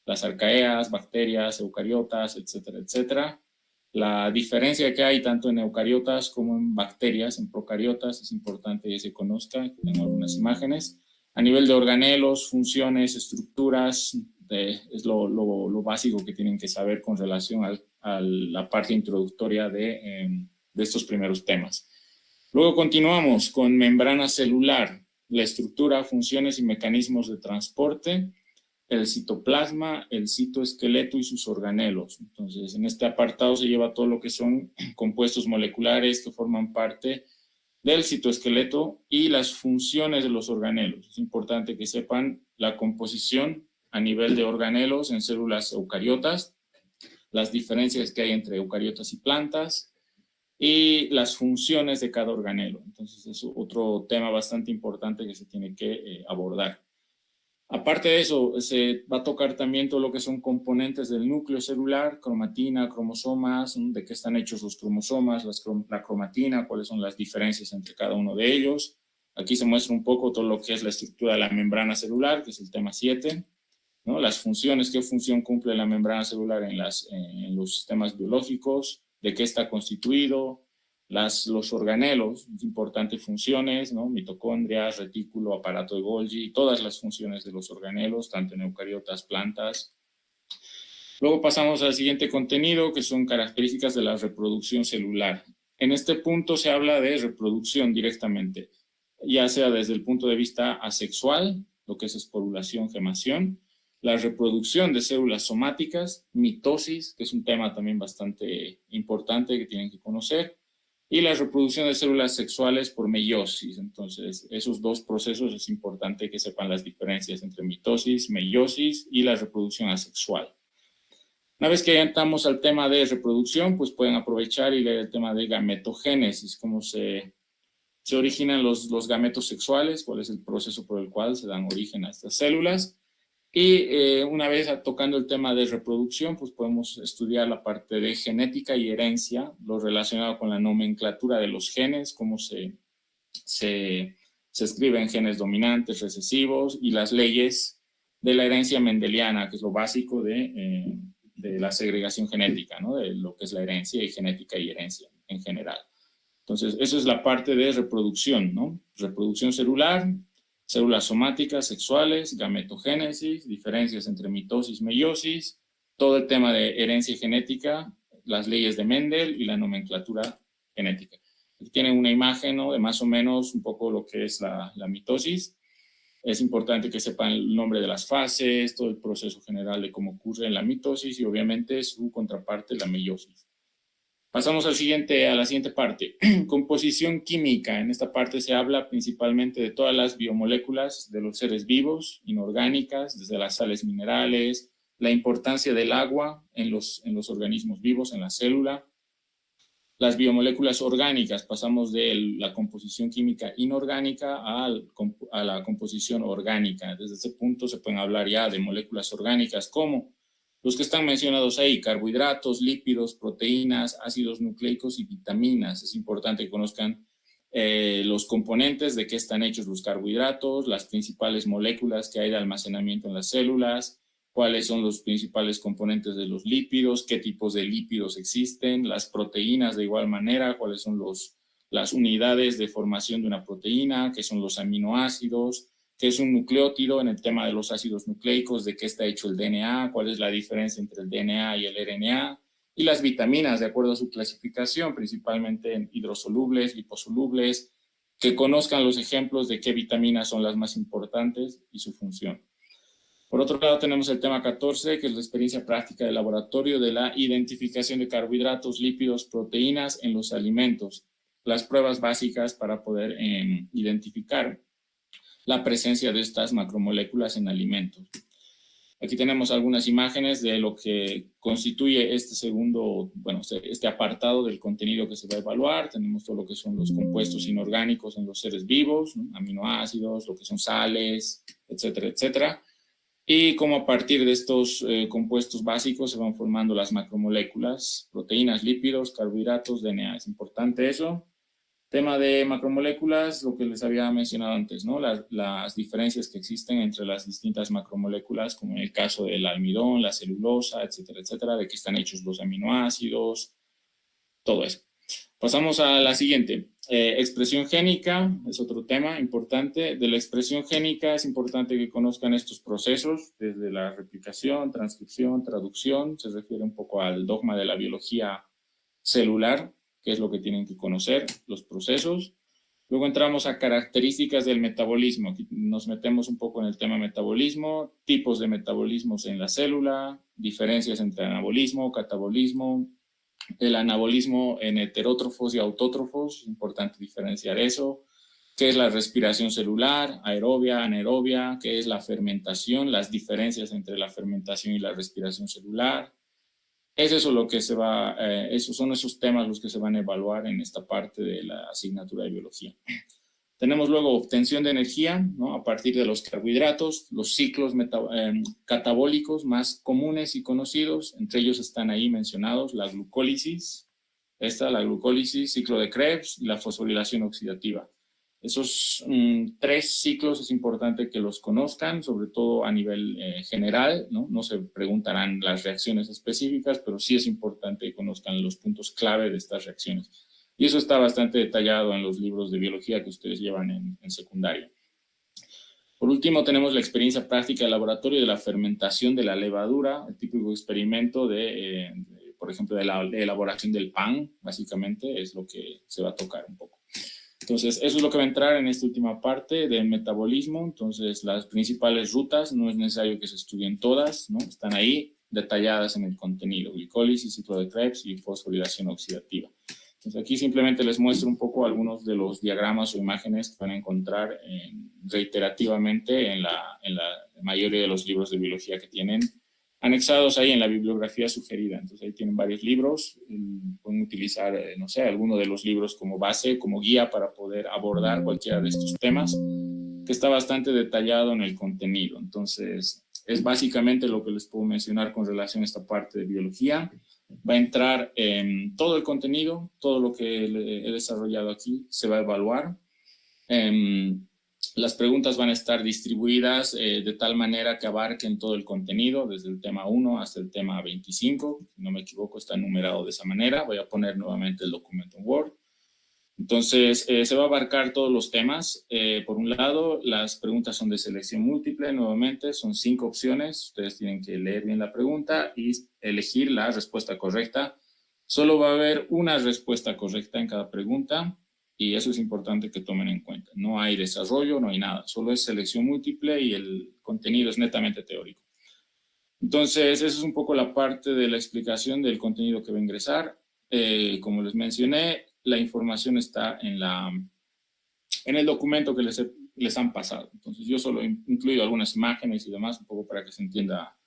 las arcaeas, bacterias, eucariotas, etcétera, etcétera. La diferencia que hay tanto en eucariotas como en bacterias, en procariotas, es importante que se conozca. Tengo algunas imágenes. A nivel de organelos, funciones, estructuras, es lo básico que tienen que saber con relación a la parte introductoria de estos primeros temas. Luego continuamos con membrana celular, la estructura, funciones y mecanismos de transporte, el citoplasma, el citoesqueleto y sus organelos. Entonces, en este apartado se lleva todo lo que son compuestos moleculares que forman parte del citoesqueleto y las funciones de los organelos. Es importante que sepan la composición a nivel de organelos en células eucariotas, las diferencias que hay entre eucariotas y plantas y las funciones de cada organelo. Entonces, es otro tema bastante importante que se tiene que abordar. Aparte de eso, se va a tocar también todo lo que son componentes del núcleo celular, cromatina, cromosomas, de qué están hechos los cromosomas, la cromatina, cuáles son las diferencias entre cada uno de ellos. Aquí se muestra un poco todo lo que es la estructura de la membrana celular, que es el tema 7, ¿no? Las funciones, qué función cumple la membrana celular en los sistemas biológicos, de qué está constituido, los organelos, importantes funciones, ¿no? Mitocondrias, retículo, aparato de Golgi, todas las funciones de los organelos, tanto en eucariotas, plantas. Luego pasamos al siguiente contenido, que son características de la reproducción celular. En este punto se habla de reproducción directamente, ya sea desde el punto de vista asexual, lo que es esporulación, gemación, la reproducción de células somáticas, mitosis, que es un tema también bastante importante que tienen que conocer, y la reproducción de células sexuales por meiosis. Entonces, esos dos procesos es importante que sepan las diferencias entre mitosis, meiosis y la reproducción asexual. Una vez que ya entramos al tema de reproducción, pues pueden aprovechar y leer el tema de gametogénesis, cómo se originan los gametos sexuales, cuál es el proceso por el cual se dan origen a estas células. Y una vez tocando el tema de reproducción, pues podemos estudiar la parte de genética y herencia, lo relacionado con la nomenclatura de los genes, cómo se escriben genes dominantes, recesivos, y las leyes de la herencia mendeliana, que es lo básico de la segregación genética, ¿no? De lo que es la herencia y genética y herencia en general. Entonces, eso es la parte de reproducción, ¿no? Reproducción celular, células somáticas, sexuales, gametogénesis, diferencias entre mitosis, meiosis, todo el tema de herencia genética, las leyes de Mendel y la nomenclatura genética. Aquí tienen una imagen, ¿no? De más o menos un poco lo que es la mitosis. Es importante que sepan el nombre de las fases, todo el proceso general de cómo ocurre la mitosis y obviamente su contraparte, la meiosis. Pasamos a la siguiente parte, composición química. En esta parte se habla principalmente de todas las biomoléculas de los seres vivos, inorgánicas, desde las sales minerales, la importancia del agua en los organismos vivos, en la célula. Las biomoléculas orgánicas, pasamos de la composición química inorgánica a la composición orgánica. Desde ese punto se pueden hablar ya de moléculas orgánicas como los que están mencionados ahí, carbohidratos, lípidos, proteínas, ácidos nucleicos y vitaminas. Es importante que conozcan los componentes de qué están hechos los carbohidratos, las principales moléculas que hay de almacenamiento en las células, cuáles son los principales componentes de los lípidos, qué tipos de lípidos existen, las proteínas de igual manera, cuáles son las unidades de formación de una proteína, qué son los aminoácidos, qué es un nucleótido en el tema de los ácidos nucleicos, de qué está hecho el DNA, cuál es la diferencia entre el DNA y el RNA, y las vitaminas, de acuerdo a su clasificación, principalmente en hidrosolubles, liposolubles, que conozcan los ejemplos de qué vitaminas son las más importantes y su función. Por otro lado, tenemos el tema 14, que es la experiencia práctica de laboratorio de la identificación de carbohidratos, lípidos, proteínas en los alimentos, las pruebas básicas para poder identificar la presencia de estas macromoléculas en alimentos. Aquí tenemos algunas imágenes de lo que constituye este apartado del contenido que se va a evaluar. Tenemos todo lo que son los compuestos inorgánicos en los seres vivos, ¿no? Aminoácidos, lo que son sales, etcétera, etcétera. Y cómo a partir de estos compuestos básicos se van formando las macromoléculas, proteínas, lípidos, carbohidratos, DNA. Es importante eso. Tema de macromoléculas, lo que les había mencionado antes, ¿no? Las diferencias que existen entre las distintas macromoléculas, como en el caso del almidón, la celulosa, etcétera, de que están hechos los aminoácidos, todo eso. Pasamos a la siguiente. Expresión génica es otro tema importante. De la expresión génica es importante que conozcan estos procesos, desde la replicación, transcripción, traducción. Se refiere un poco al dogma de la biología celular, que es lo que tienen que conocer, los procesos. Luego entramos a características del metabolismo. Aquí nos metemos un poco en el tema metabolismo, tipos de metabolismos en la célula, diferencias entre anabolismo, catabolismo, el anabolismo en heterótrofos y autótrofos, es importante diferenciar eso. ¿Qué es la respiración celular, aerobia, anaerobia? ¿Qué es la fermentación? Las diferencias entre la fermentación y la respiración celular. Es eso lo que se va, esos son esos temas los que se van a evaluar en esta parte de la asignatura de biología. Tenemos luego obtención de energía, ¿no? A partir de los carbohidratos, los ciclos catabólicos más comunes y conocidos, entre ellos están ahí mencionados la glucólisis, la glucólisis, ciclo de Krebs y la fosforilación oxidativa. Esos 3 ciclos es importante que los conozcan, sobre todo a nivel general, ¿no? No se preguntarán las reacciones específicas, pero sí es importante que conozcan los puntos clave de estas reacciones. Y eso está bastante detallado en los libros de biología que ustedes llevan en secundaria. Por último, tenemos la experiencia práctica de laboratorio de la fermentación de la levadura, el típico experimento por ejemplo, de la elaboración del pan, básicamente, es lo que se va a tocar un poco. Entonces, eso es lo que va a entrar en esta última parte del metabolismo. Entonces, las principales rutas, no es necesario que se estudien todas, ¿no? Están ahí detalladas en el contenido, glicólisis, ciclo de Krebs y fosforilación oxidativa. Entonces, aquí simplemente les muestro un poco algunos de los diagramas o imágenes que van a encontrar reiterativamente en la mayoría de los libros de biología que tienen anexados ahí en la bibliografía sugerida. Entonces ahí tienen varios libros, pueden utilizar, no sé, alguno de los libros como base, como guía para poder abordar cualquiera de estos temas, que está bastante detallado en el contenido. Entonces es básicamente lo que les puedo mencionar con relación a esta parte de biología. Va a entrar en todo el contenido, todo lo que he desarrollado aquí se va a evaluar. Las preguntas van a estar distribuidas de tal manera que abarquen todo el contenido, desde el tema 1 hasta el tema 25. Si no me equivoco, está numerado de esa manera. Voy a poner nuevamente el documento en Word. Entonces, se va a abarcar todos los temas. Por un lado, las preguntas son de selección múltiple. Nuevamente, son 5 opciones. Ustedes tienen que leer bien la pregunta y elegir la respuesta correcta. Solo va a haber una respuesta correcta en cada pregunta. Y eso es importante que tomen en cuenta. No hay desarrollo, no hay nada. Solo es selección múltiple y el contenido es netamente teórico. Entonces, esa es un poco la parte de la explicación del contenido que va a ingresar. Como les mencioné, la información está en el documento que les han pasado. Entonces, yo solo he incluido algunas imágenes y demás, un poco para que se entienda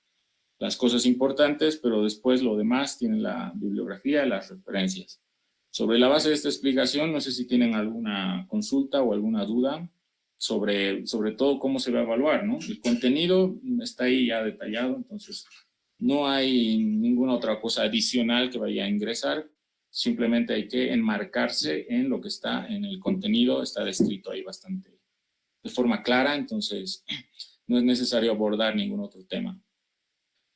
las cosas importantes, pero después lo demás tiene la bibliografía y las referencias. Sobre la base de esta explicación, no sé si tienen alguna consulta o alguna duda sobre todo cómo se va a evaluar, ¿no? El contenido está ahí ya detallado, entonces no hay ninguna otra cosa adicional que vaya a ingresar, simplemente hay que enmarcarse en lo que está en el contenido, está descrito ahí bastante de forma clara, entonces no es necesario abordar ningún otro tema.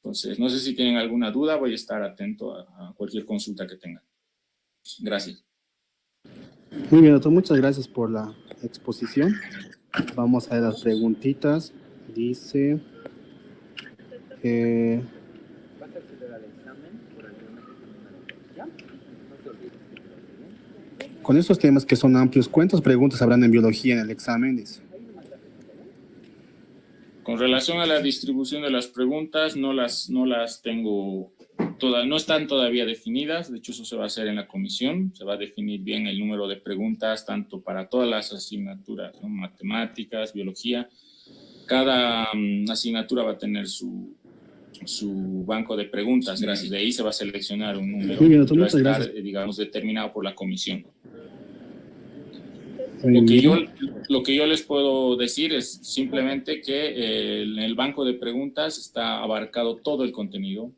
Entonces, no sé si tienen alguna duda, voy a estar atento a cualquier consulta que tengan. Gracias. Muy bien, doctor, muchas gracias por la exposición. Vamos a ver las preguntitas. Dice... con esos temas que son amplios, ¿cuántas preguntas habrán en biología en el examen? Dice. Con relación a la distribución de las preguntas, no las tengo todas, no están todavía definidas. De hecho, eso se va a hacer en la comisión. Se va a definir bien el número de preguntas, tanto para todas las asignaturas, ¿no? Matemáticas, biología. Cada asignatura va a tener su banco de preguntas. Gracias. De ahí se va a seleccionar un número que va a estar, digamos, determinado por la comisión. Lo que yo les puedo decir es simplemente que en el banco de preguntas está abarcado todo el contenido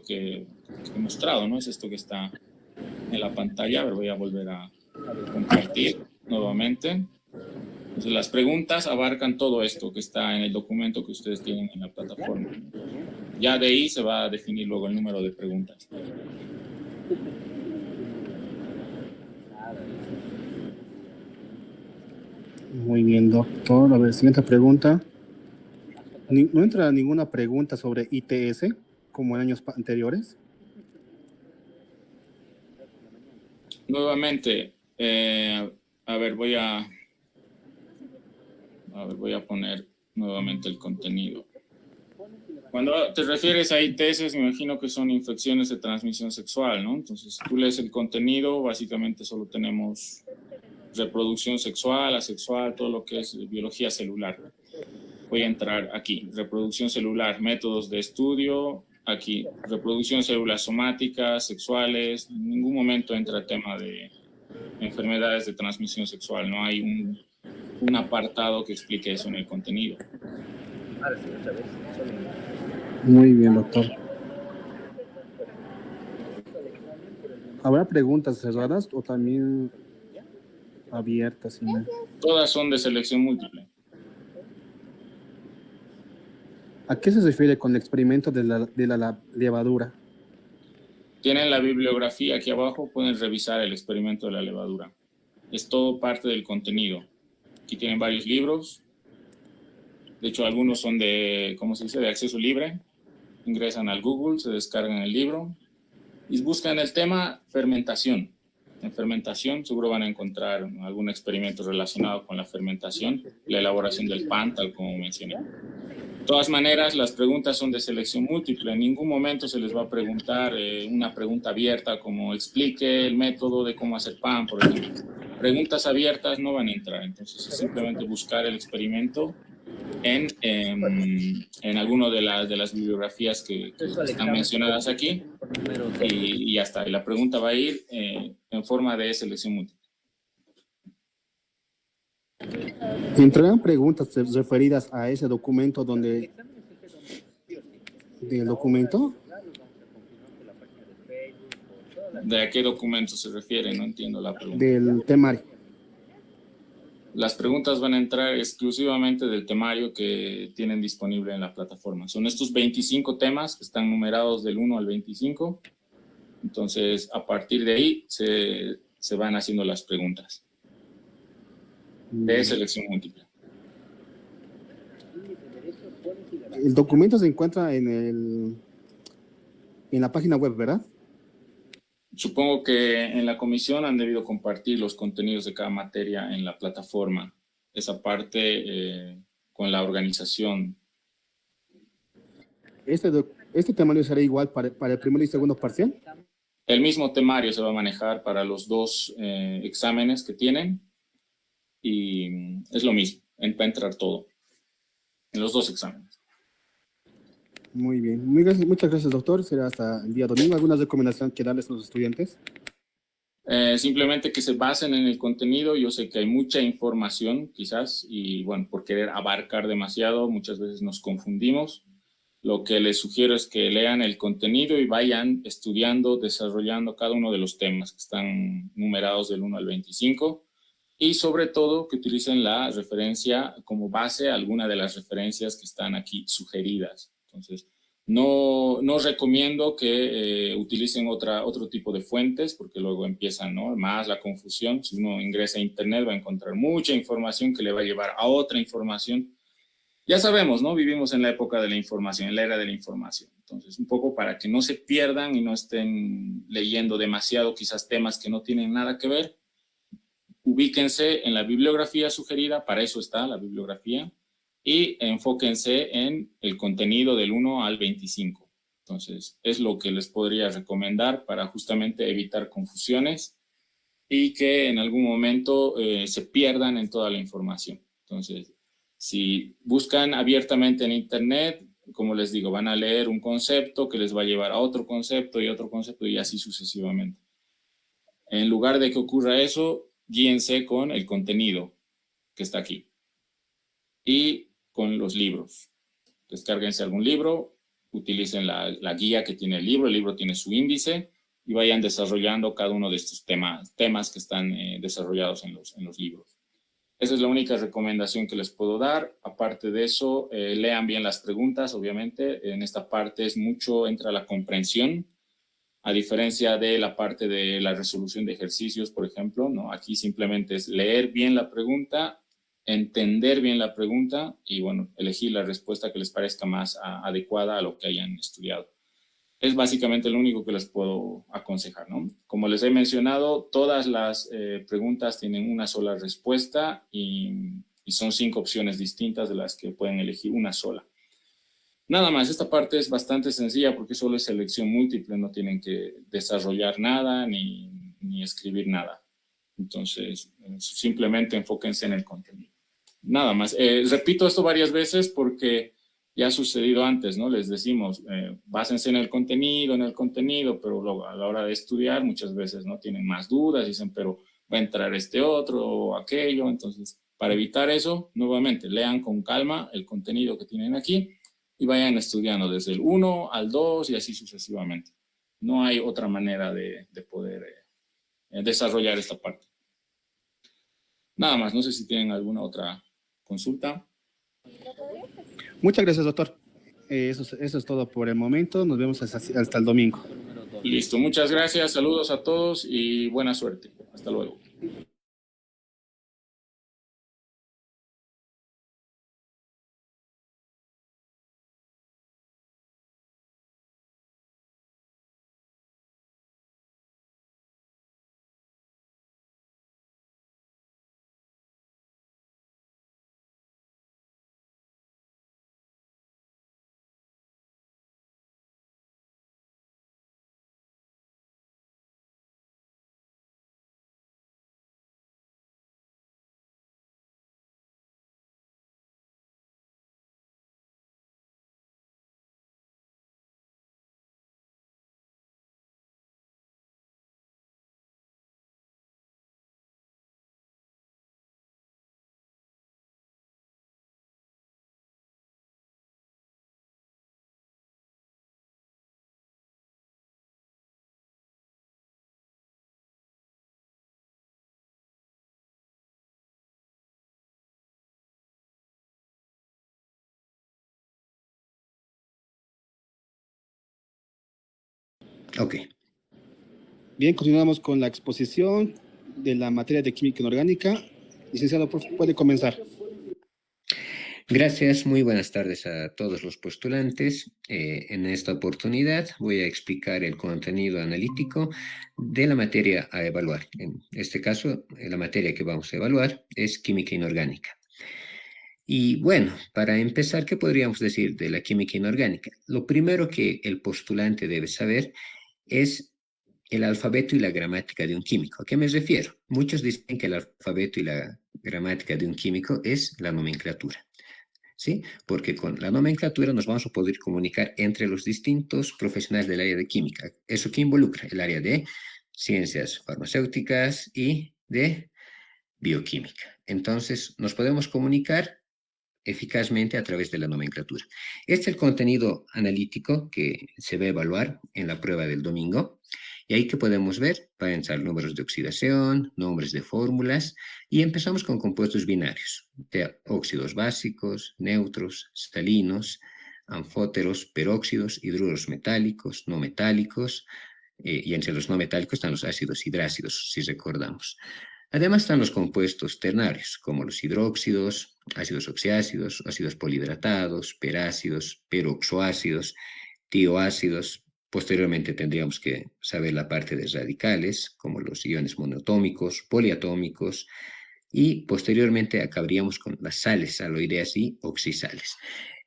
que he mostrado, ¿no? Es esto que está en la pantalla. A ver, voy a volver a compartir nuevamente. Entonces, las preguntas abarcan todo esto que está en el documento que ustedes tienen en la plataforma. Ya de ahí se va a definir luego el número de preguntas. Muy bien, doctor. A ver, siguiente pregunta. ¿No entra ninguna pregunta sobre ITS como en años anteriores? Nuevamente, a ver, voy a poner nuevamente el contenido. Cuando te refieres a ITS, me imagino que son infecciones de transmisión sexual, ¿no? Entonces, si tú lees el contenido, básicamente solo tenemos reproducción sexual, asexual, todo lo que es biología celular. Voy a entrar aquí, reproducción celular, métodos de estudio, aquí, reproducción células somáticas, sexuales, en ningún momento entra el tema de enfermedades de transmisión sexual, no hay un apartado que explique eso en el contenido. Muy bien, doctor. ¿Habrá preguntas cerradas o también abiertas? ¿No? Todas son de selección múltiple. ¿A qué se refiere con el experimento de la levadura? Tienen la bibliografía aquí abajo, pueden revisar el experimento de la levadura. Es todo parte del contenido. Aquí tienen varios libros. De hecho, algunos son de, ¿cómo se dice?, de acceso libre. Ingresan al Google, se descargan el libro y buscan el tema fermentación. En fermentación seguro van a encontrar algún experimento relacionado con la fermentación, la elaboración del pan, tal como mencioné. De todas maneras, las preguntas son de selección múltiple. En ningún momento se les va a preguntar una pregunta abierta como explique el método de cómo hacer pan, por ejemplo. Preguntas abiertas no van a entrar. Entonces, es simplemente buscar el experimento en alguna de las bibliografías que están mencionadas aquí y ya está. Y la pregunta va a ir en forma de selección múltiple. ¿Entrarán preguntas referidas a ese documento del documento? ¿De a qué documento se refiere? No entiendo la pregunta. Del temario. Las preguntas van a entrar exclusivamente del temario que tienen disponible en la plataforma. Son estos 25 temas que están numerados del 1 al 25. Entonces, a partir de ahí se van haciendo las preguntas de selección múltiple. El documento se encuentra en la página web, ¿verdad? Supongo que en la comisión han debido compartir los contenidos de cada materia en la plataforma. Esa parte con la organización. ¿Este temario será igual para el primer y segundo parcial? El mismo temario se va a manejar para los dos exámenes que tienen y es lo mismo, va a entrar todo en los dos exámenes. Muy bien. Muchas gracias, doctor. Será hasta el día domingo. ¿Alguna recomendación que darles a los estudiantes? Simplemente que se basen en el contenido. Yo sé que hay mucha información quizás y bueno, por querer abarcar demasiado muchas veces nos confundimos. Lo que les sugiero es que lean el contenido y vayan estudiando, desarrollando cada uno de los temas que están numerados del 1 al 25 y sobre todo que utilicen la referencia como base, alguna de las referencias que están aquí sugeridas. Entonces, no recomiendo que utilicen otro tipo de fuentes porque luego empiezan, ¿no?, más la confusión. Si uno ingresa a internet va a encontrar mucha información que le va a llevar a otra información. Ya sabemos, ¿no? Vivimos en la época de la información, en la era de la información. Entonces, un poco para que no se pierdan y no estén leyendo demasiado quizás temas que no tienen nada que ver, ubíquense en la bibliografía sugerida, para eso está la bibliografía, y enfóquense en el contenido del 1 al 25. Entonces, es lo que les podría recomendar para justamente evitar confusiones y que en algún momento se pierdan en toda la información. Entonces, si buscan abiertamente en internet, como les digo, van a leer un concepto que les va a llevar a otro concepto y así sucesivamente. En lugar de que ocurra eso, guíense con el contenido que está aquí y con los libros. Descárguense algún libro, utilicen la guía que tiene el libro tiene su índice y vayan desarrollando cada uno de estos temas que están desarrollados en los libros. Esa es la única recomendación que les puedo dar. Aparte de eso, lean bien las preguntas, obviamente. En esta parte entra la comprensión, a diferencia de la parte de la resolución de ejercicios, por ejemplo, ¿no? Aquí simplemente es leer bien la pregunta, entender bien la pregunta y, bueno, elegir la respuesta que les parezca más adecuada a lo que hayan estudiado. Es básicamente lo único que les puedo aconsejar, ¿no? Como les he mencionado, todas las preguntas tienen una sola respuesta y son 5 opciones distintas de las que pueden elegir una sola. Nada más, esta parte es bastante sencilla porque solo es selección múltiple, no tienen que desarrollar nada ni escribir nada. Entonces, simplemente enfóquense en el contenido. Nada más. Repito esto varias veces porque ya ha sucedido antes, ¿no? Les decimos, básense en el contenido, pero luego a la hora de estudiar muchas veces no tienen más dudas, dicen, pero va a entrar este otro o aquello. Entonces, para evitar eso, nuevamente, lean con calma el contenido que tienen aquí y vayan estudiando desde el 1 al 2 y así sucesivamente. No hay otra manera de poder desarrollar esta parte. Nada más, no sé si tienen alguna otra consulta. Muchas gracias, doctor. Eso es todo por el momento. Nos vemos hasta el domingo. Listo, muchas gracias. Saludos a todos y buena suerte. Hasta luego. Ok. Bien, continuamos con la exposición de la materia de química inorgánica. Licenciado, puede comenzar. Gracias, muy buenas tardes a todos los postulantes. En esta oportunidad voy a explicar el contenido analítico de la materia a evaluar. En este caso, la materia que vamos a evaluar es química inorgánica. Y bueno, para empezar, ¿qué podríamos decir de la química inorgánica? Lo primero que el postulante debe saber es el alfabeto y la gramática de un químico. ¿A qué me refiero? Muchos dicen que el alfabeto y la gramática de un químico es la nomenclatura. ¿Sí? Porque con la nomenclatura nos vamos a poder comunicar entre los distintos profesionales del área de química. ¿Eso qué involucra? El área de ciencias farmacéuticas y de bioquímica. Entonces, nos podemos comunicar eficazmente a través de la nomenclatura. Este es el contenido analítico que se va a evaluar en la prueba del domingo. Y ahí que podemos ver, van a entrar números de oxidación, nombres de fórmulas, y empezamos con compuestos binarios, de óxidos básicos, neutros, salinos, anfóteros, peróxidos, hidruros metálicos, no metálicos, y entre los no metálicos están los ácidos hidrácidos, si recordamos. Además están los compuestos ternarios, como los hidróxidos, ácidos oxiácidos, ácidos polihidratados, perácidos, peroxoácidos, tioácidos. Posteriormente tendríamos que saber la parte de radicales, como los iones monoatómicos, poliatómicos, y posteriormente acabaríamos con las sales aloideas y oxisales.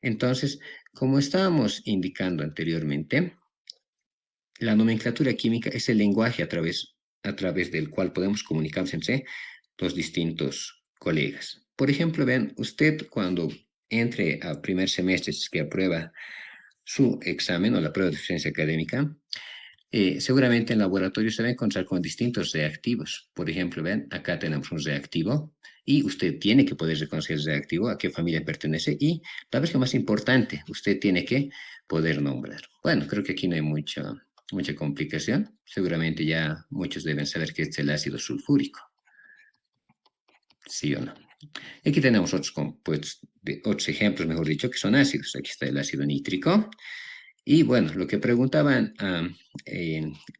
Entonces, como estábamos indicando anteriormente, la nomenclatura química es el lenguaje a través del cual podemos comunicarnos entre los distintos colegas. Por ejemplo, vean, usted cuando entre a primer semestre, que aprueba su examen o la prueba de eficiencia académica, seguramente en laboratorio se va a encontrar con distintos reactivos. Por ejemplo, vean, acá tenemos un reactivo y usted tiene que poder reconocer el reactivo, a qué familia pertenece y, tal vez lo más importante, usted tiene que poder nombrar. Bueno, creo que aquí no hay mucho mucha complicación. Seguramente ya muchos deben saber que es el ácido sulfúrico. ¿Sí o no? Aquí tenemos otros compuestos, otros ejemplos, mejor dicho, que son ácidos. Aquí está el ácido nítrico. Y bueno, lo que preguntaban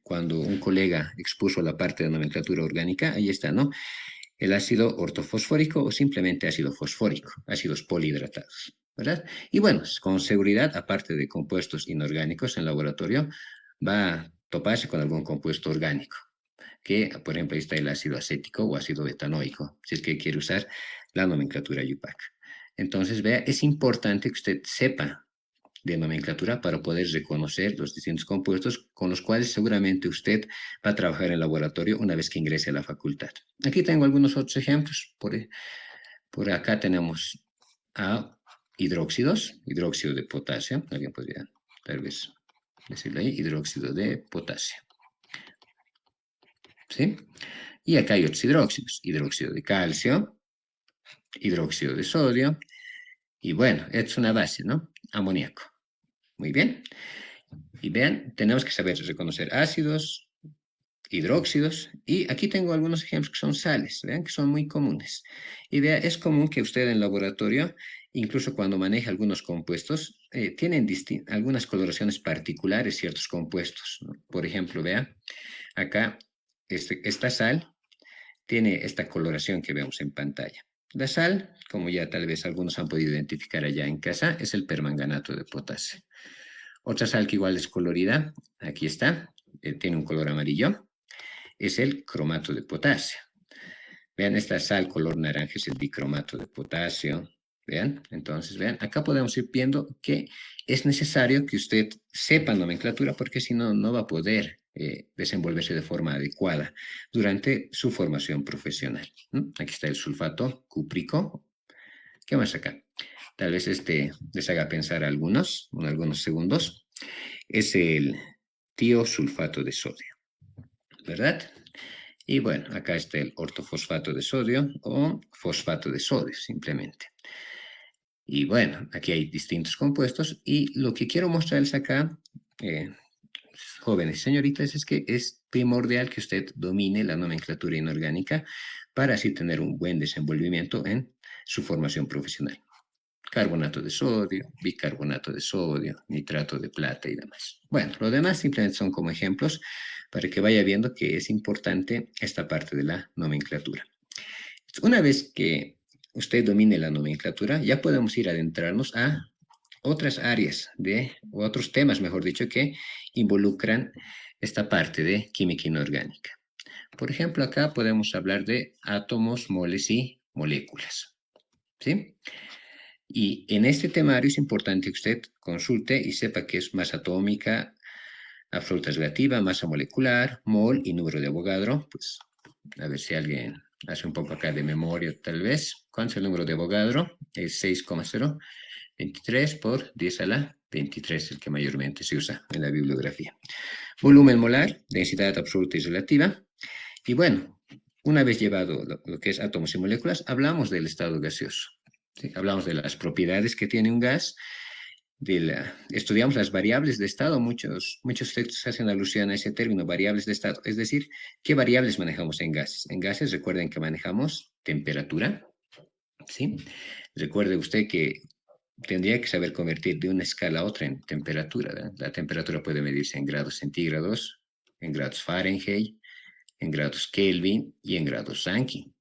cuando un colega expuso la parte de nomenclatura orgánica, ahí está, ¿no? El ácido ortofosfórico o simplemente ácido fosfórico, ácidos polihidratados, ¿verdad? Y bueno, con seguridad, aparte de compuestos inorgánicos en laboratorio, va a toparse con algún compuesto orgánico, que por ejemplo ahí está el ácido acético o ácido betanoico, si es que quiere usar la nomenclatura UPAC. Entonces, vea, es importante que usted sepa de nomenclatura para poder reconocer los distintos compuestos con los cuales seguramente usted va a trabajar en el laboratorio una vez que ingrese a la facultad. Aquí tengo algunos otros ejemplos. Por acá tenemos a hidróxidos, hidróxido de potasio. Alguien podría tal vez decirlo ahí, hidróxido de potasio. ¿Sí? Y acá hay otros hidróxidos, hidróxido de calcio, hidróxido de sodio, y bueno, es una base, ¿no? Amoníaco. Muy bien. Y vean, tenemos que saber reconocer ácidos, hidróxidos, y aquí tengo algunos ejemplos que son sales, vean que son muy comunes. Y vean, es común que usted en laboratorio, incluso cuando maneja algunos compuestos, tienen algunas coloraciones particulares ciertos compuestos, ¿no? Por ejemplo, vean, acá esta sal tiene esta coloración que vemos en pantalla. La sal, como ya tal vez algunos han podido identificar allá en casa, es el permanganato de potasio. Otra sal que igual es colorida, aquí está, tiene un color amarillo, es el cromato de potasio. Vean, esta sal color naranja es el bicromato de potasio. Vean, entonces, vean, acá podemos ir viendo que es necesario que usted sepa nomenclatura porque si no, no va a poder desenvolverse de forma adecuada durante su formación profesional. Aquí está el sulfato cúprico. ¿Qué más acá? Tal vez les haga pensar algunos segundos. Es el tiosulfato de sodio, ¿verdad? Y bueno, acá está el ortofosfato de sodio o fosfato de sodio, simplemente. Y bueno, aquí hay distintos compuestos y lo que quiero mostrarles acá, jóvenes señoritas, es que es primordial que usted domine la nomenclatura inorgánica para así tener un buen desenvolvimiento en su formación profesional. Carbonato de sodio, bicarbonato de sodio, nitrato de plata y demás. Bueno, lo demás simplemente son como ejemplos para que vaya viendo que es importante esta parte de la nomenclatura. Una vez que usted domine la nomenclatura, ya podemos ir a adentrarnos a otras áreas o otros temas, mejor dicho, que involucran esta parte de química inorgánica. Por ejemplo, acá podemos hablar de átomos, moles y moléculas. ¿Sí? Y en este temario es importante que usted consulte y sepa qué es masa atómica, absoluta relativa, masa molecular, mol y número de Avogadro. Pues a ver si alguien hace un poco acá de memoria tal vez. ¿Cuánto es el número de Avogadro? Es 6,023 por 10 a la 23, el que mayormente se usa en la bibliografía. Volumen molar, densidad absoluta y relativa. Y bueno, una vez llevado lo que es átomos y moléculas, hablamos del estado gaseoso. ¿Sí? Hablamos de las propiedades que tiene un gas, estudiamos las variables de estado, muchos textos hacen alusión a ese término, variables de estado, es decir, ¿qué variables manejamos en gases? En gases recuerden que manejamos temperatura, ¿sí? Recuerde usted que tendría que saber convertir de una escala a otra en temperatura, ¿verdad? La temperatura puede medirse en grados centígrados, en grados Fahrenheit, en grados Kelvin y en grados Rankine.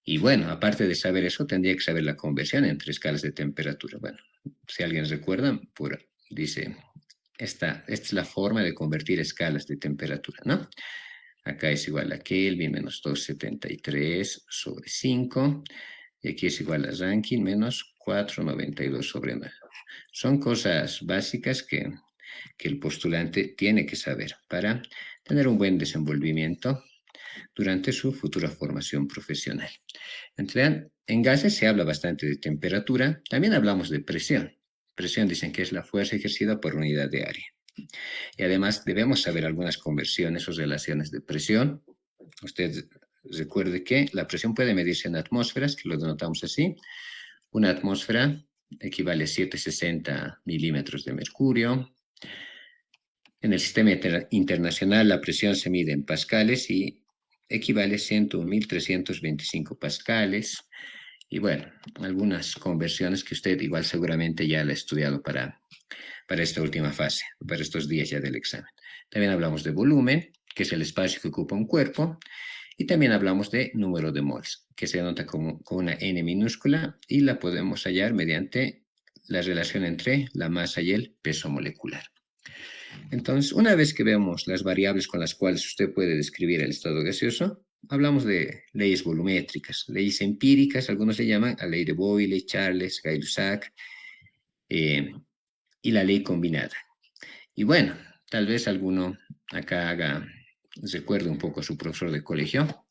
Y bueno, aparte de saber eso, tendría que saber la conversión entre escalas de temperatura. Bueno, si alguien recuerda, dice, esta es la forma de convertir escalas de temperatura, ¿no? Acá es igual a Kelvin menos 273 sobre 5. Y aquí es igual a Rankine menos 492 sobre 9. Son cosas básicas que el postulante tiene que saber para tener un buen desenvolvimiento durante su futura formación profesional. En gases se habla bastante de temperatura, también hablamos de presión. Presión dicen que es la fuerza ejercida por unidad de área. Y además debemos saber algunas conversiones o relaciones de presión. Usted recuerde que la presión puede medirse en atmósferas, que lo denotamos así. Una atmósfera equivale a 760 milímetros de mercurio. En el sistema internacional la presión se mide en pascales y equivale a 101.325 pascales. Y bueno, algunas conversiones que usted igual seguramente ya la ha estudiado para esta última fase, para estos días ya del examen. También hablamos de volumen, que es el espacio que ocupa un cuerpo, y también hablamos de número de moles, que se denota con una N minúscula y la podemos hallar mediante la relación entre la masa y el peso molecular. Entonces, una vez que vemos las variables con las cuales usted puede describir el estado gaseoso, hablamos de leyes volumétricas, leyes empíricas, algunos le llaman a ley de Boyle, Charles, Gay-Lussac, y la ley combinada. Y bueno, tal vez alguno acá recuerde un poco a su profesor de colegio,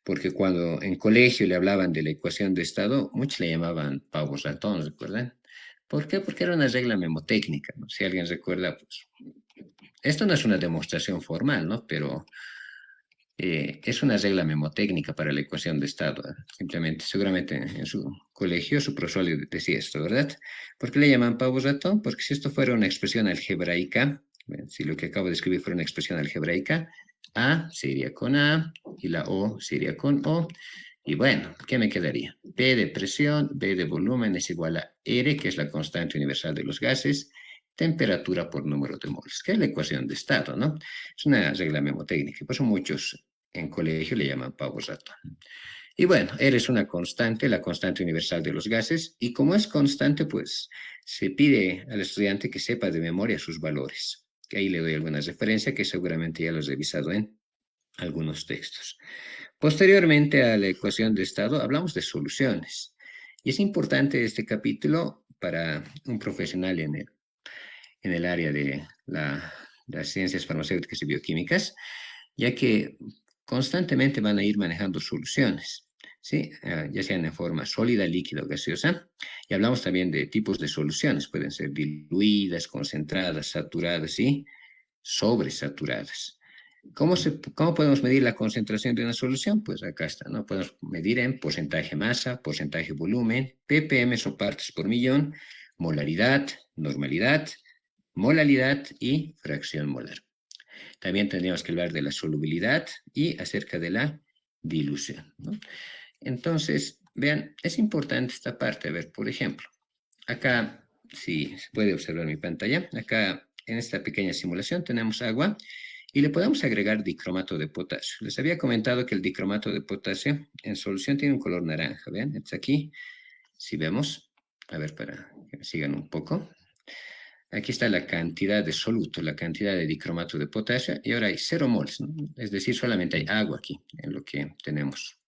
porque cuando en colegio le hablaban de la ecuación de estado, muchos le llamaban pavos ratón, ¿recuerdan? ¿Por qué? Porque era una regla memotécnica, ¿no? Si alguien recuerda, pues, esto no es una demostración formal, ¿no? Pero es una regla memotécnica para la ecuación de estado. Simplemente, seguramente en su colegio su profesor le decía esto, ¿verdad? ¿Por qué le llaman pavo ratón? Porque si esto fuera una expresión algebraica, si lo que acabo de escribir fuera una expresión algebraica, A se iría con A y la O se iría con O. Y bueno, ¿qué me quedaría? P de presión, B de volumen es igual a R, que es la constante universal de los gases, temperatura por número de moles, que es la ecuación de estado, ¿no? Es una regla memotécnica, por eso muchos en colegio le llaman pavo ratón. Y bueno, R es una constante, la constante universal de los gases, y como es constante, pues se pide al estudiante que sepa de memoria sus valores. Que ahí le doy alguna referencia que seguramente ya los he revisado en algunos textos. Posteriormente a la ecuación de estado, hablamos de soluciones. Y es importante este capítulo para un profesional en el área de las ciencias farmacéuticas y bioquímicas, ya que constantemente van a ir manejando soluciones, ¿sí? Ya sean en forma sólida, líquida o gaseosa. Y hablamos también de tipos de soluciones, pueden ser diluidas, concentradas, saturadas y sobresaturadas. ¿Cómo podemos medir la concentración de una solución? Pues acá está, ¿no? Podemos medir en porcentaje masa, porcentaje volumen, ppm o partes por millón, molaridad, normalidad, molalidad y fracción molar. También tendríamos que hablar de la solubilidad y acerca de la dilución, ¿no? Entonces, vean, es importante esta parte. A ver, por ejemplo, acá, si se puede observar mi pantalla, acá en esta pequeña simulación tenemos agua y le podemos agregar dicromato de potasio. Les había comentado que el dicromato de potasio en solución tiene un color naranja, ¿vean? Es aquí, si vemos, a ver, para que me sigan un poco. Aquí está la cantidad de soluto, la cantidad de dicromato de potasio, y ahora hay 0 moles, ¿no? Es decir, solamente hay agua aquí, en lo que tenemos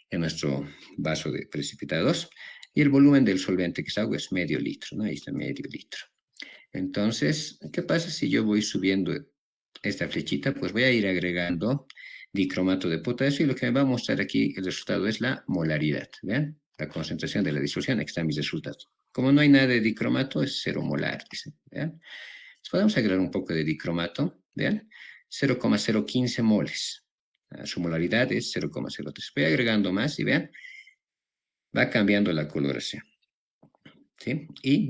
en nuestro vaso de precipitados, y el volumen del solvente que es agua es medio litro, ¿no? Ahí está medio litro. Entonces, ¿qué pasa si yo voy subiendo esta flechita? Pues voy a ir agregando dicromato de potasio, y lo que me va a mostrar aquí el resultado es la molaridad, ¿vean? La concentración de la disolución, aquí están mis resultados. Como no hay nada de dicromato, es 0 molar, dicen, ¿vean? Entonces podemos agregar un poco de dicromato, ¿vean? 0,015 moles. Su molaridad es 0,03. Voy agregando más y vean, va cambiando la coloración, ¿sí? Y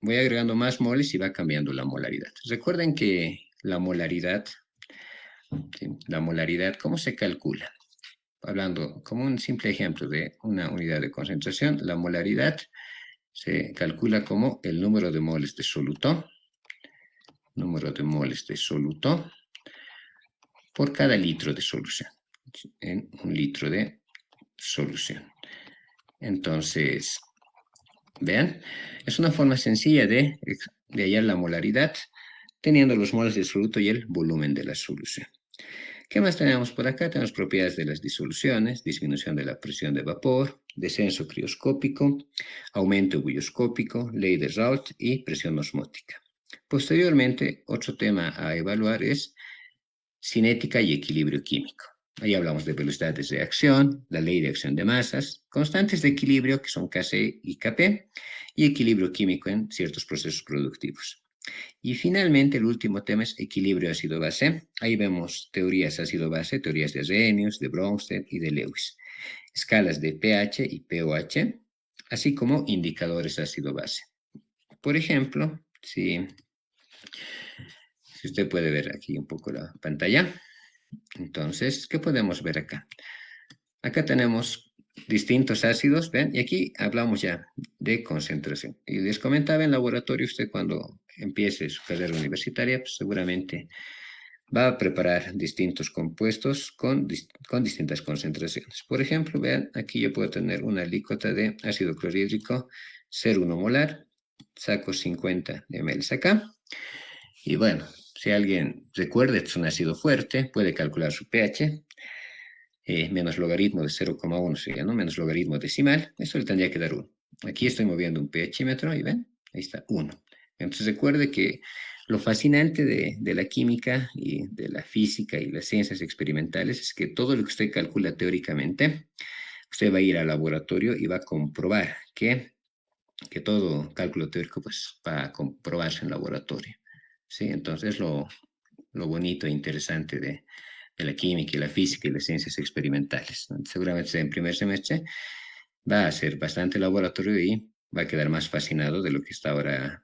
voy agregando más moles y va cambiando la molaridad. Recuerden que la molaridad, ¿sí? La molaridad, ¿cómo se calcula? Hablando como un simple ejemplo de una unidad de concentración, la molaridad se calcula como el número de moles de soluto, por cada litro de solución, en un litro de solución. Entonces, vean, es una forma sencilla de hallar la molaridad teniendo los moles del soluto y el volumen de la solución. ¿Qué más tenemos por acá? Tenemos propiedades de las disoluciones, disminución de la presión de vapor, descenso crioscópico, aumento bulloscópico, ley de Raoult y presión osmótica. Posteriormente, otro tema a evaluar es cinética y equilibrio químico. Ahí hablamos de velocidades de reacción, la ley de acción de masas, constantes de equilibrio que son Kc y Kp, y equilibrio químico en ciertos procesos productivos. Y finalmente, el último tema es equilibrio ácido-base. Ahí vemos teorías ácido-base, teorías de Arrhenius, de Bronsted y de Lewis. Escalas de pH y pOH, así como indicadores ácido-base. Por ejemplo, si Si usted puede ver aquí un poco la pantalla. Entonces, ¿qué podemos ver acá? Acá tenemos distintos ácidos, ¿ven? Y aquí hablamos ya de concentración. Y les comentaba en laboratorio, usted cuando empiece su carrera universitaria, pues seguramente va a preparar distintos compuestos con distintas concentraciones. Por ejemplo, vean, aquí yo puedo tener una alícuota de ácido clorhídrico 0,1 molar, saco 50 ml acá, y bueno, si alguien recuerda, es un ácido fuerte, puede calcular su pH, menos logaritmo de 0,1 sería, ¿no? Menos logaritmo decimal, eso le tendría que dar 1. Aquí estoy moviendo un pHímetro y ven, ahí está, 1. Entonces recuerde que lo fascinante de la química y de la física y las ciencias experimentales es que todo lo que usted calcula teóricamente, usted va a ir al laboratorio y va a comprobar que todo cálculo teórico pues, va a comprobarse en laboratorio. ¿Sí? Entonces lo bonito e interesante de la química y la física y las ciencias experimentales. Seguramente en primer semestre va a hacer bastante laboratorio y va a quedar más fascinado de lo que está ahora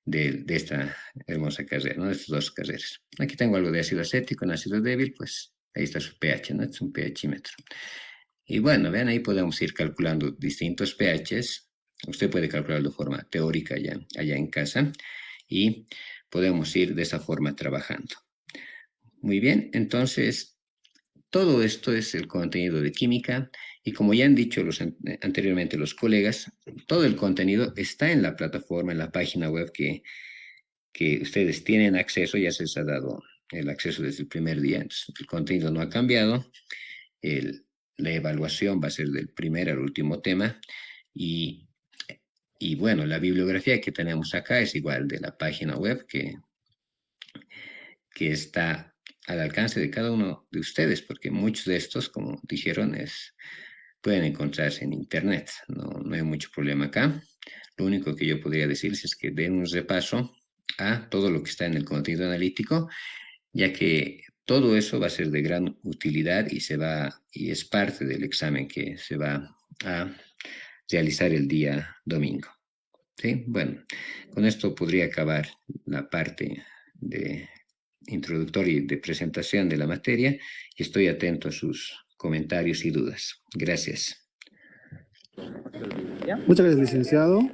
de esta hermosa carrera, ¿no? De estas dos carreras. Aquí tengo algo de ácido acético en ácido débil, pues ahí está su pH, ¿no? Es un pHímetro. Y bueno, vean, ahí podemos ir calculando distintos pHs. Usted puede calcularlo de forma teórica allá en casa y podemos ir de esa forma trabajando. Muy bien, entonces todo esto es el contenido de química y como ya han dicho anteriormente los colegas, todo el contenido está en la plataforma, en la página web que ustedes tienen acceso, ya se les ha dado el acceso desde el primer día, entonces, el contenido no ha cambiado, la evaluación va a ser del primer al último tema y bueno, la bibliografía que tenemos acá es igual de la página web que está al alcance de cada uno de ustedes, porque muchos de estos, como dijeron, pueden encontrarse en internet, no hay mucho problema acá. Lo único que yo podría decirles es que den un repaso a todo lo que está en el contenido analítico, ya que todo eso va a ser de gran utilidad y es parte del examen que se va a realizar el día domingo. ¿Sí? Bueno, con esto podría acabar la parte de introductoria y de presentación de la materia y estoy atento a sus comentarios y dudas. Gracias. Muchas gracias, licenciado.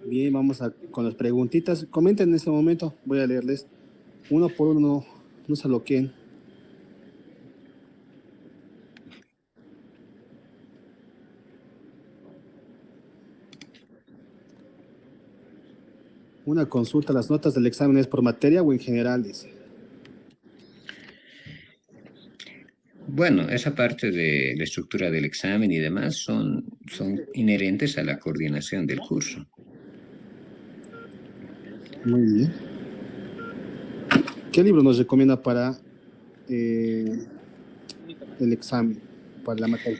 Bien, vamos con las preguntitas. Comenten en este momento, voy a leerles uno por uno, no se aloquen. Una consulta, ¿las notas del examen es por materia o en general? Dice. Bueno, esa parte de la estructura del examen y demás son inherentes a la coordinación del curso. Muy bien. ¿Qué libro nos recomienda para el examen, para la materia?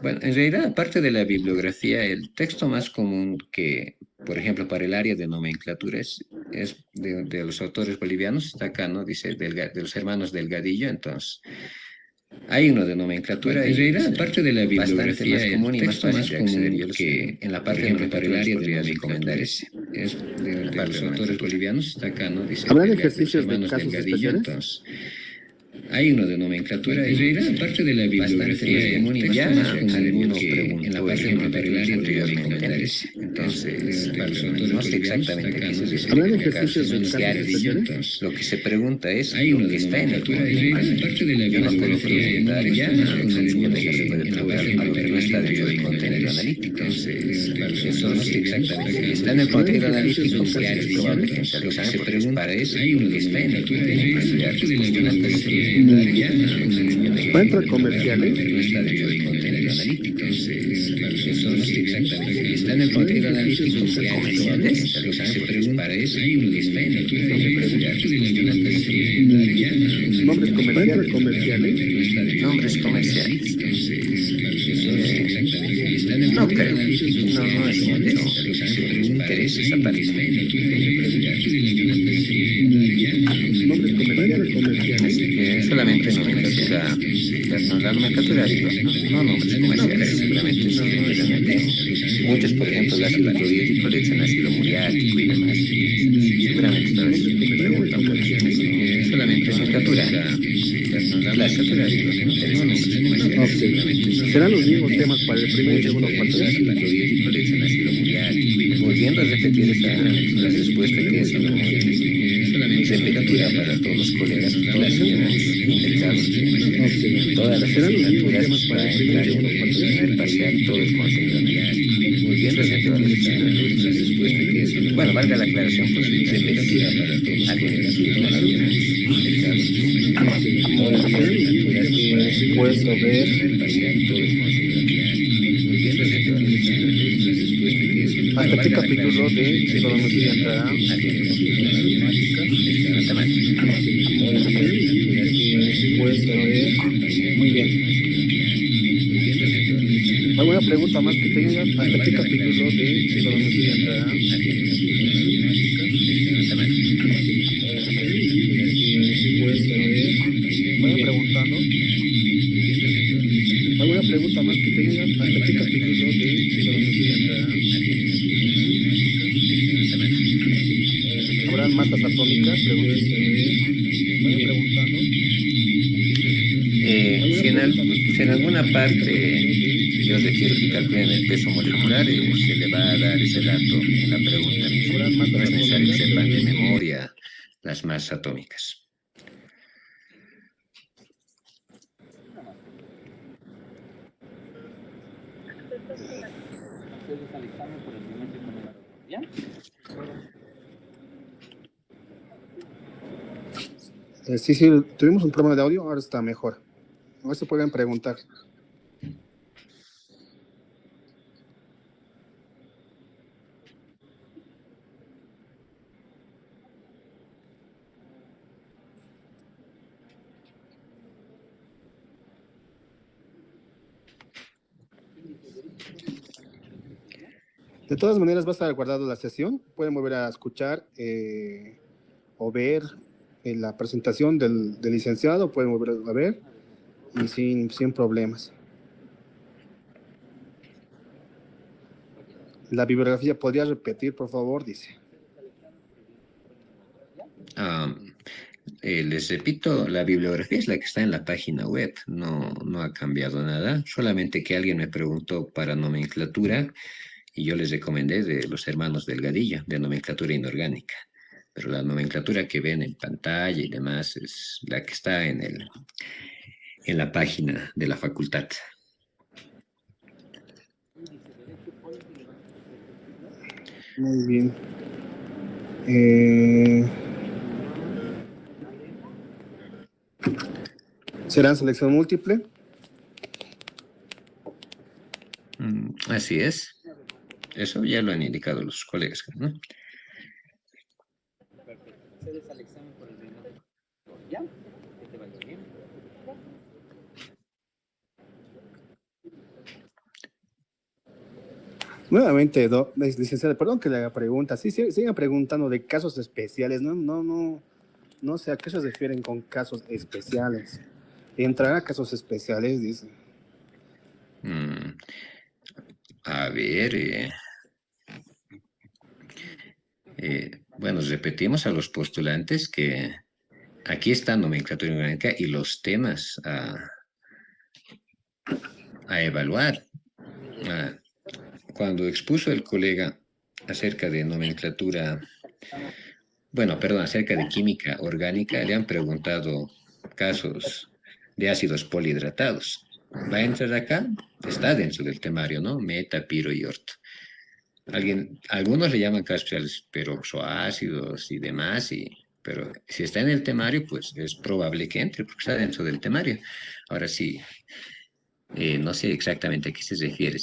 Bueno, en realidad, aparte de la bibliografía, el texto más común que, por ejemplo, para el área de nomenclatura es de los autores bolivianos, está acá, ¿no? Dice de los hermanos Delgadillo, entonces hay uno de nomenclatura. En realidad, aparte de la bibliografía, el texto más común que en la parte, por ejemplo, para el área de nomenclatura es de los autores bolivianos, está acá, ¿no? Dice ¿Habrá de los ejercicios de hermanos casos Delgadillo, especiales? entonces hay uno de nomenclatura, en realidad, aparte de la bibliografía, el texto más común que en la parte para el área de nomenclatura. Entonces, no sé exactamente qué se dice. ¿Habrá ejercicios de casos especiales? Entonces, lo que se pregunta es lo que está en el contenido. Parte de la Yo no puedo bibliografía preguntar esto a lo que no está dentro del contenido analítico. Eso no sé exactamente qué está en el contenido analítico, pues es probable que sea lo que se pregunta es lo que está en el contenido analítico. ¿Va a entrar comerciales? Está dentro del contenido analítico. Eso no sé exactamente qué está en el contenido analítico, pues es probable que sea lo que se pregunta es lo que está en el ¿Nombres comerciales? Nombres comerciales. No creo. No es mucho. Me interesa esa parte. ¿Nombres Así que solamente nomenclatura, perdón, la nomenclatura de no nombres comerciales, seguramente sí, muchos, por ejemplo, el ácido clorhídrico le echan ácido muriático y demás. Seguramente tal vez me preguntan por eso. Así que solamente nomenclatura clásica, no nombres comerciales, seguramente sí. ¿Serán los mismos temas para el primer y segundo cuatrimestre? Volviendo a repetir la respuesta que es muy repetitiva para todos los colegas, todos hemos intentado en todas las asignaturas para entrar en el primer parcial todo el contenido. Volviendo a todas las asignaturas, la respuesta que es, bueno, valga la aclaración, pues repetitiva para todos los colegas, todos hemos intentado en todas las asignaturas Puedes saber. ¿Hasta qué capítulo de trigonometría entrará? Puedes saber. Muy bien. ¿Alguna pregunta más que tengan? ¿Hasta qué capítulo de trigonometría entrará? Puedes saber. Vayan preguntando. ¿Alguna pregunta más que tengan? ¿Hasta qué capítulo de trigonometría entrará? ¿Habrán masas atómicas? Vayan preguntando. Si en alguna parte yo requiero que calculen el peso molecular, se le va a dar ese dato en la pregunta misma. No es necesario que sepan de memoria las masas atómicas. Sí, tuvimos un problema de audio, ahora está mejor. Ahora se pueden preguntar. De todas maneras, va a estar guardado la sesión. Pueden volver a escuchar o ver la presentación del licenciado, pueden volver a ver y sin problemas. La bibliografía, ¿podría repetir, por favor? Dice. Les repito, la bibliografía es la que está en la página web, no ha cambiado nada, solamente que alguien me preguntó para nomenclatura y yo les recomendé de los hermanos Delgadillo, de nomenclatura inorgánica. Pero la nomenclatura que ven en pantalla y demás es la que está en la página de la facultad. Muy bien. ¿Será selección múltiple? Así es. Eso ya lo han indicado los colegas, ¿no? Nuevamente, licenciada, perdón que le haga preguntas. Sí, sigan preguntando de casos especiales. No sé a qué se refieren con casos especiales. ¿Entrará casos especiales? Dice. A ver, bueno, repetimos a los postulantes que aquí está nomenclatura inorgánica y los temas a evaluar. Cuando expuso el colega acerca de nomenclatura, bueno, perdón, acerca de química orgánica, le han preguntado casos de ácidos polihidratados. ¿Va a entrar acá? Está dentro del temario, ¿no? Meta, piro y orto. Algunos le llaman casos especiales peroxoácidos y demás, pero si está en el temario, pues es probable que entre, porque está dentro del temario. Ahora sí, no sé exactamente a qué se refiere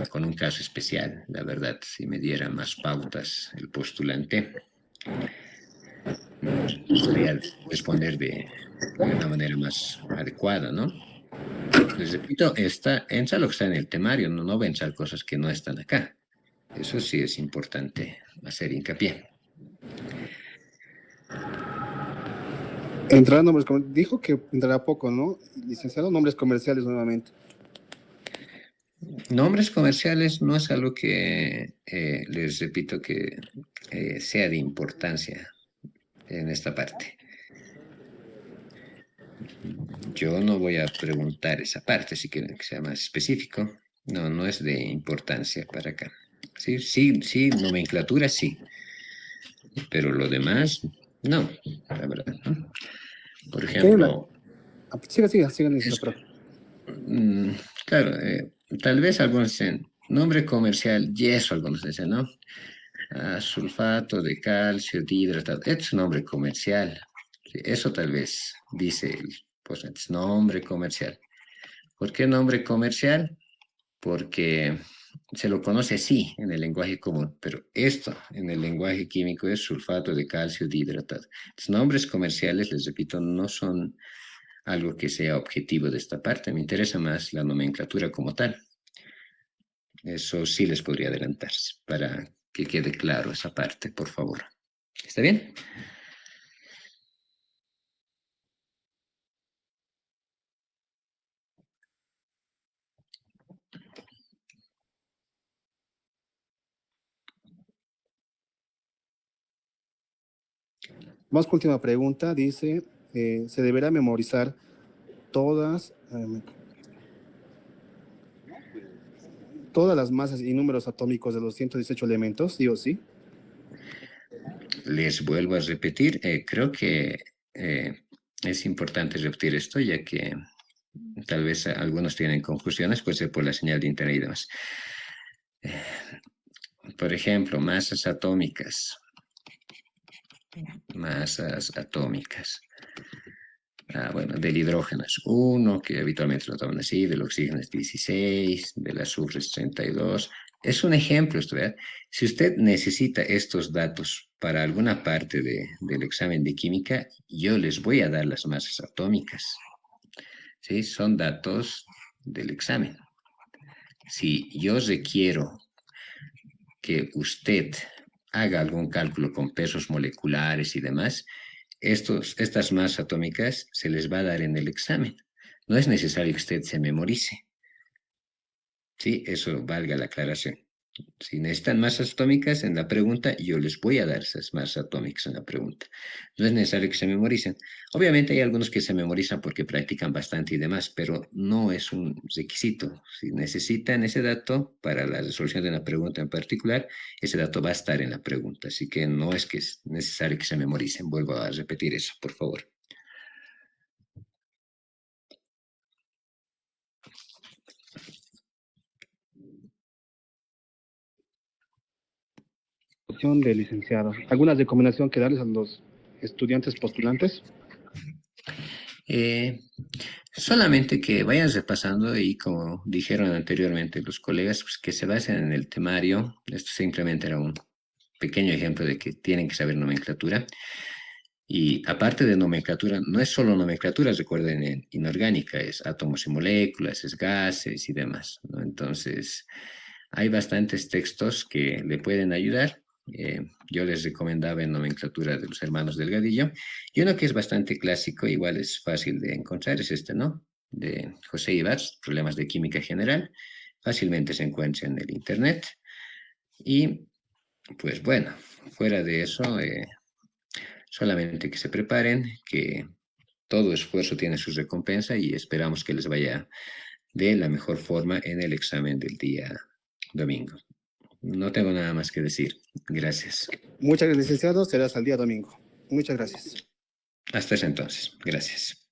con un caso especial, la verdad, si me diera más pautas el postulante, podría responder de una manera más adecuada, ¿no? Les repito, entra lo que está en el temario, no va a entrar cosas que no están acá. Eso sí es importante hacer hincapié. Entrará nombres, dijo que entrará poco, ¿no? Licenciado, nombres comerciales nuevamente. Nombres comerciales no es algo que, les repito, que sea de importancia en esta parte. Yo no voy a preguntar esa parte, si quieren que sea más específico. No, no es de importancia para acá. Sí, sí, sí, nomenclatura sí, pero lo demás, no, la verdad, ¿no? Por ejemplo, Siga, es, licenciado, mm, claro, tal vez algunos dicen nombre comercial, yeso, algunos dicen, ¿no? Ah, sulfato de calcio, dihidratado, es un nombre comercial. Sí, eso tal vez dice el pues, es nombre comercial. ¿Por qué nombre comercial? Porque se lo conoce así en el lenguaje común, pero esto en el lenguaje químico es sulfato de calcio dihidratado. Los nombres comerciales, les repito, no son algo que sea objetivo de esta parte. Me interesa más la nomenclatura como tal. Eso sí les podría adelantar para que quede claro esa parte, por favor. ¿Está bien? Vamos con última pregunta. Dice, ¿se deberá memorizar todas las masas y números atómicos de los 118 elementos, sí o sí? Les vuelvo a repetir, creo que es importante repetir esto, ya que tal vez algunos tienen confusiones, puede ser por la señal de internet y demás. Por ejemplo, masas atómicas. Masas atómicas. Bueno, del hidrógeno es 1, que habitualmente lo toman así, del oxígeno es 16, del azufre es 32. Es un ejemplo esto, ¿verdad? Si usted necesita estos datos para alguna parte del examen de química, yo les voy a dar las masas atómicas. ¿Sí? Son datos del examen. Si yo requiero que usted haga algún cálculo con pesos moleculares y demás, estas masas atómicas se les va a dar en el examen. No es necesario que usted se memorice. Sí, eso valga la aclaración. Si necesitan masas atómicas en la pregunta, yo les voy a dar esas masas atómicas en la pregunta. No es necesario que se memoricen. Obviamente hay algunos que se memorizan porque practican bastante y demás, pero no es un requisito. Si necesitan ese dato para la resolución de una pregunta en particular, ese dato va a estar en la pregunta. Así que no es que es necesario que se memoricen. Vuelvo a repetir eso, por favor. De licenciado. ¿Alguna recomendación que darles a los estudiantes postulantes? Eh, Solamente que vayan repasando y como dijeron anteriormente los colegas, pues que se basen en el temario. Esto simplemente era un pequeño ejemplo de que tienen que saber nomenclatura. Y aparte de nomenclatura, no es solo nomenclatura, recuerden, en inorgánica, es átomos y moléculas, es gases y demás, ¿no? Entonces, hay bastantes textos que le pueden ayudar. Yo les recomendaba en nomenclatura de los hermanos Delgadillo. Y uno que es bastante clásico, igual es fácil de encontrar, es este, ¿no? De José Ibars, Problemas de Química General. Fácilmente se encuentra en el Internet. Y, pues bueno, fuera de eso, solamente que se preparen, que todo esfuerzo tiene su recompensa y esperamos que les vaya de la mejor forma en el examen del día domingo. No tengo nada más que decir. Gracias. Muchas gracias, licenciado. Será hasta el día domingo. Muchas gracias. Hasta ese entonces. Gracias.